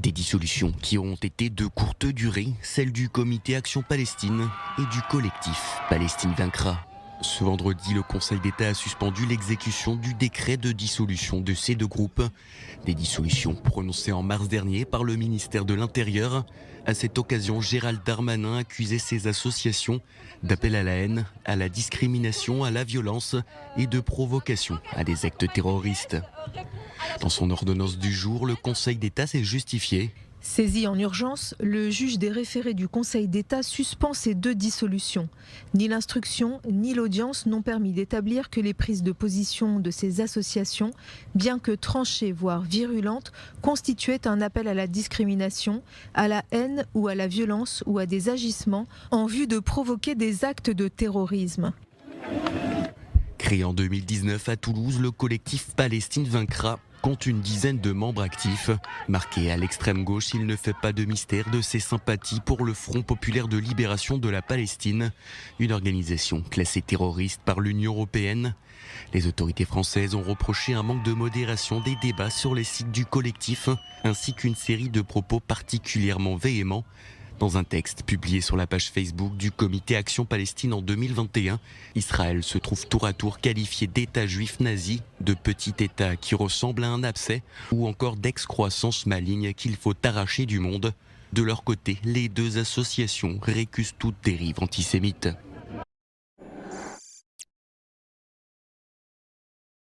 Des dissolutions qui ont été de courte durée, celles du comité Action Palestine et du collectif Palestine vaincra. Ce vendredi, le Conseil d'État a suspendu l'exécution du décret de dissolution de ces deux groupes. Des dissolutions prononcées en mars dernier par le ministère de l'Intérieur. À cette occasion, Gérald Darmanin accusait ces associations d'appel à la haine, à la discrimination, à la violence et de provocation à des actes terroristes. Dans son ordonnance du jour, le Conseil d'État s'est justifié. Saisi en urgence, le juge des référés du Conseil d'État suspend ces deux dissolutions. Ni l'instruction ni l'audience n'ont permis d'établir que les prises de position de ces associations, bien que tranchées voire virulentes, constituaient un appel à la discrimination, à la haine ou à la violence ou à des agissements en vue de provoquer des actes de terrorisme. Créé en 2019 à Toulouse, le collectif Palestine vaincra compte une dizaine de membres actifs. Marqué à l'extrême gauche, il ne fait pas de mystère de ses sympathies pour le Front populaire de libération de la Palestine, une organisation classée terroriste par l'Union européenne. Les autorités françaises ont reproché un manque de modération des débats sur les sites du collectif, ainsi qu'une série de propos particulièrement véhéments. Dans un texte publié sur la page Facebook du comité Action Palestine en 2021, Israël se trouve tour à tour qualifié d'État juif nazi, de petit État qui ressemble à un abcès, ou encore d'excroissance maligne qu'il faut arracher du monde. De leur côté, les deux associations récusent toute dérive antisémite.